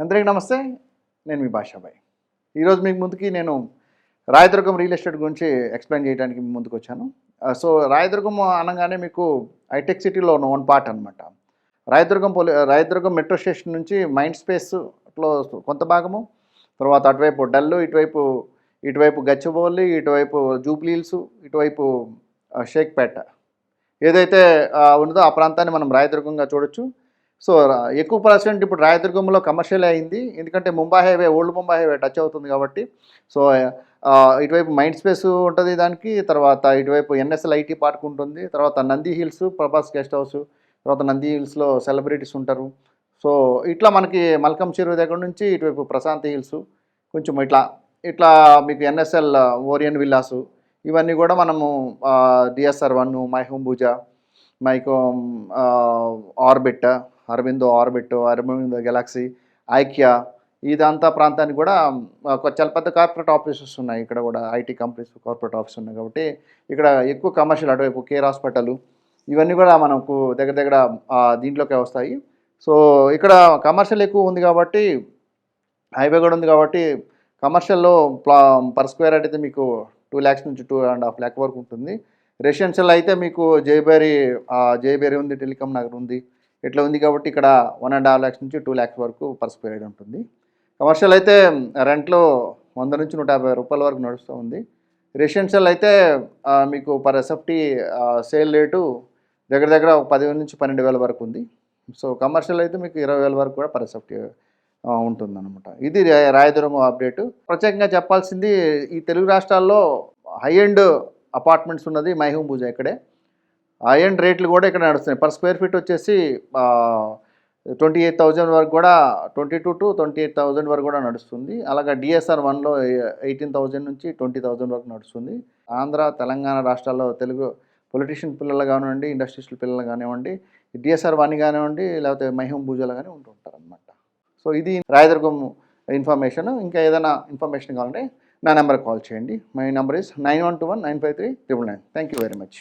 అందరికీ నమస్తే. నేను మీ భాషాభాయ్. ఈరోజు మీకు ముందుకి నేను రాయదుర్గం రియల్ ఎస్టేట్ గురించి ఎక్స్‌ప్లెయిన్ చేయడానికి మీ ముందుకొచ్చాను. సో, రాయదుర్గం అనంగానే మీకు హైటెక్ సిటీలో ఉన్న వన్ పార్ట్ అనమాట. రాయదుర్గం మెట్రో స్టేషన్ నుంచి మైండ్ స్పేస్‌లో కొంత భాగము, తర్వాత అటువైపు డల్లు, ఇటువైపు గచ్చిబౌలి, ఇటువైపు జూబ్లీ హిల్స్, ఇటువైపు షేక్‌పేట ఏదైతే ఉన్నదో ఆ ప్రాంతాన్ని మనం రాయదుర్గంగా చూడొచ్చు. సో, ఎక్కువ పర్సెంట్ ఇప్పుడు రాయదుర్గంలో కమర్షియలే అయింది. ఎందుకంటే ఓల్డ్ ముంబై హైవే టచ్ అవుతుంది కాబట్టి. సో, ఇటువైపు మైండ్ స్పేస్ ఉంటది దానికి. తర్వాత ఇటువైపు ఎన్ఎస్ఎల్ ఐటీ పార్క్ ఉంటుంది. తర్వాత Nandi hills, Prabhas guest house. తర్వాత నంది హిల్స్‌లో సెలబ్రిటీస్ ఉంటారు. సో, ఇట్లా మనకి మల్కం చెరువు దగ్గర నుంచి ఇటువైపు ప్రశాంతి హిల్స్, కొంచెం ఇట్లా మీకు ఎన్ఎస్ఎల్ ఓరియన్ విల్లాసు, ఇవన్నీ కూడా మనము DSR 1, మైహూంబూజా, మైకోమ్ orbit, Aurobindo Galaxy, IKEA, ఇదంతా ప్రాంతానికి కూడా చాలా పెద్ద కార్పొరేట్ ఆఫీసెస్ ఉన్నాయి. ఇక్కడ కూడా ఐటీ కంపెనీస్ కార్పొరేట్ ఆఫీస్ ఉన్నాయి కాబట్టి ఇక్కడ ఎక్కువ కమర్షియల్ అటువైపు కేర్ హాస్పిటల్, ఇవన్నీ కూడా మనకు దగ్గర దగ్గర దీంట్లోకే వస్తాయి. సో, ఇక్కడ కమర్షియల్ ఎక్కువ ఉంది కాబట్టి, హైవే కూడా ఉంది కాబట్టి కమర్షియల్లో పర్ స్క్వేర్ యార్డ్ అయితే మీకు 2 lakhs నుంచి 2.5 lakh వరకు ఉంటుంది. రెసిడెన్షియల్ అయితే మీకు జయబేరి ఉంది, టెలికాం నగర్ ఉంది, ఇట్లా ఉంది కాబట్టి ఇక్కడ 1.5 lakhs నుంచి 2 lakhs వరకు పర్ స్క్వేర్ యార్డ్ ఉంటుంది. కమర్షియల్ అయితే రెంట్లో 100 నుంచి 150 రూపాయల వరకు నడుస్తూ ఉంది. రెసిడెన్షియల్ అయితే మీకు పర్ ఎస్ఎఫ్టీ సేల్ రేటు దగ్గర దగ్గర 10,000 నుంచి 12,000 వరకు ఉంది. సో, కమర్షియల్ అయితే మీకు 20,000 వరకు కూడా పర్ ఎస్ఎఫ్టీ ఉంటుందన్నమాట. ఇది రాయదుర్గం అప్డేటు. ప్రత్యేకంగా చెప్పాల్సింది, ఈ తెలుగు రాష్ట్రాల్లో హై ఎండ్ అపార్ట్మెంట్స్ ఉన్నది మైహూంబూజా ఇక్కడే. హై ఎండ్ రేట్లు కూడా ఇక్కడ నడుస్తున్నాయి. పర్ స్క్వేర్ ఫీట్ వచ్చేసి 28,000 వరకు కూడా, 22,000 to 28,000 వరకు కూడా నడుస్తుంది. అలాగే డిఎస్ఆర్ 1లో 18,000 నుంచి 20,000 వరకు నడుస్తుంది. ఆంధ్ర, తెలంగాణ రాష్ట్రాల్లో తెలుగు పొలిటీషియన్ పిల్లలు కానివ్వండి, ఇండస్ట్రియలిస్ట్ పిల్లలు కానివ్వండి, డిఎస్ఆర్ 1 కానివ్వండి, లేకపోతే మైహూంబూజాలో కానీ ఉంటుంటారనమాట. సో, ఇది రాయదుర్గం ఇన్ఫర్మేషన్. ఇంకా ఏదైనా ఇన్ఫర్మేషన్ కావాలంటే నా నెంబర్కి కాల్ చేయండి. My number is 9121953999. Thank you very much.